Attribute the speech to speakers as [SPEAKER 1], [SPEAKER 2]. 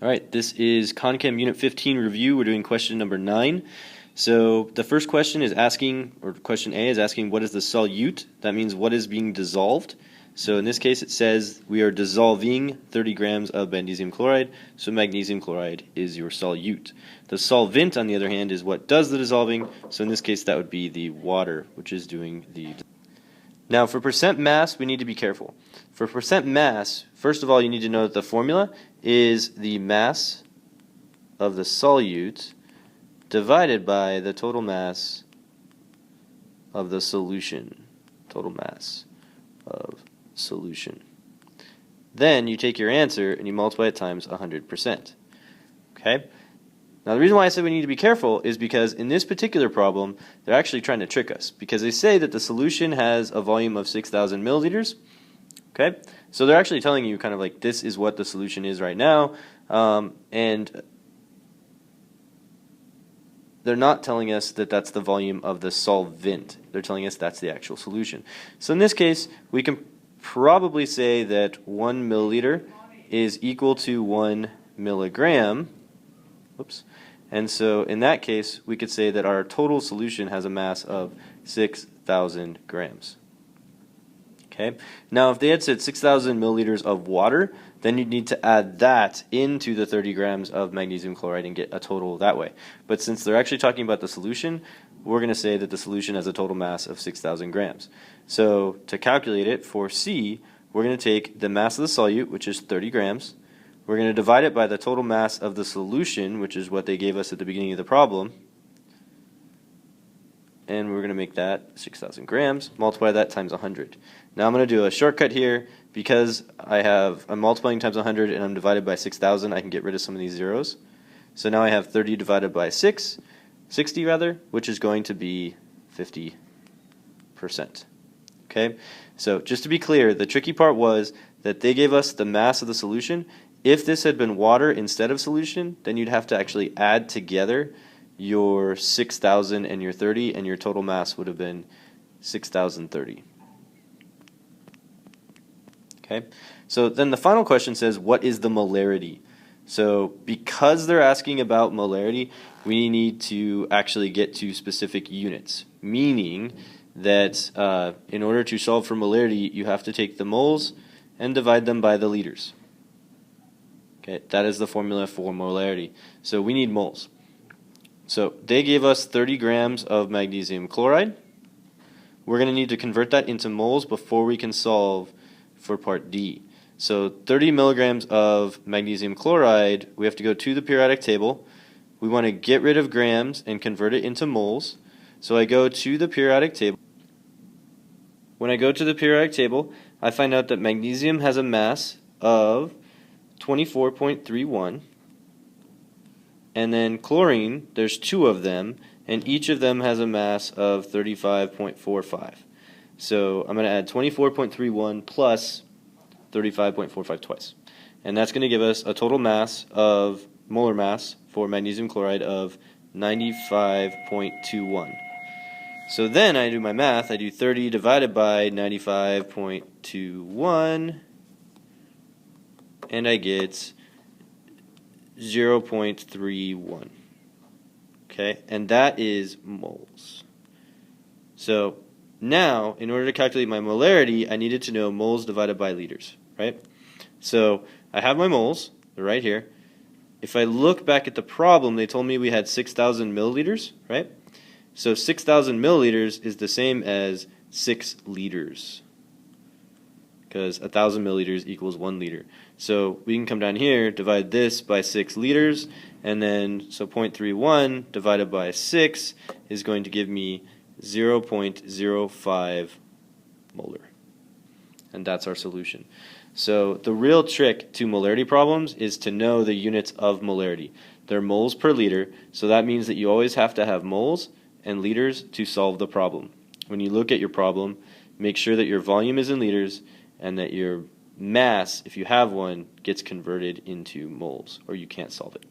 [SPEAKER 1] Alright, this is Conchem Unit 15 review. We're doing question number 9. So the first question is asking, or question A is asking, what is the solute? That means what is being dissolved. So in this case it says we are dissolving 30 grams of magnesium chloride, so magnesium chloride is your solute. The solvent, on the other hand, is what does the dissolving, so in this case that would be the water, which is doing the... Now for percent mass, we need to be careful. For percent mass, first of all you need to know that the formula is the mass of the solute divided by the total mass of the solution. Total mass of solution. Then you take your answer and you multiply it times 100%. Okay? Now the reason why I said we need to be careful is because in this particular problem they're actually trying to trick us, because they say that the solution has a volume of 6,000 milliliters. Okay? So they're actually telling you kind of like this is what the solution is right now, and they're not telling us that that's the volume of the solvent. They're telling us that's the actual solution. So in this case we can probably say that 1 milliliter is equal to 1 milligram. Oops. And so in that case we could say that our total solution has a mass of 6,000 grams. Okay. Now if they had said 6,000 milliliters of water, then you'd need to add that into the 30 grams of magnesium chloride and get a total that way. But since they're actually talking about the solution, we're going to say that the solution has a total mass of 6,000 grams. So to calculate it for C, we're going to take the mass of the solute, which is 30 grams. We're going to divide it by the total mass of the solution, which is what they gave us at the beginning of the problem. And we're going to make that 6,000 grams, multiply that times 100. Now I'm going to do a shortcut here. Because I'm multiplying times 100 and I'm divided by 6,000, I can get rid of some of these zeros. So now I have 30 divided by 60 rather, which is going to be 50%. Okay? So just to be clear, the tricky part was that they gave us the mass of the solution. If this had been water instead of solution, then you'd have to actually add together your 6,000 and your 30, and your total mass would have been 6,030. Okay? So then the final question says, what is the molarity? So because they're asking about molarity, we need to actually get to specific units, meaning that in order to solve for molarity, you have to take the moles and divide them by the liters. Okay, that is the formula for molarity. So we need moles. So they gave us 30 grams of magnesium chloride. We're going to need to convert that into moles before we can solve for part D. So 30 milligrams of magnesium chloride, we have to go to the periodic table. We want to get rid of grams and convert it into moles. So I go to the periodic table. When I go to the periodic table, I find out that magnesium has a mass of 24.31, and then chlorine, there's 2 of them, and each of them has a mass of 35.45. So I'm going to add 24.31 plus 35.45 twice. And that's going to give us a total mass of, molar mass for magnesium chloride of 95.21. So then I do my math. I do 30 divided by 95.21, and I get 0.31. Okay, and that is moles. So now, in order to calculate my molarity, I needed to know moles divided by liters, right? So I have my moles, they're right here. If I look back at the problem, they told me we had 6,000 milliliters, right? So 6,000 milliliters is the same as 6 liters, because 1,000 milliliters equals 1 liter. So we can come down here, divide this by 6 liters, and then, so 0.31 divided by 6 is going to give me 0.05 molar. And that's our solution. So the real trick to molarity problems is to know the units of molarity. They're moles per liter, so that means that you always have to have moles and liters to solve the problem. When you look at your problem, make sure that your volume is in liters and that your mass, if you have one, gets converted into moles, or you can't solve it.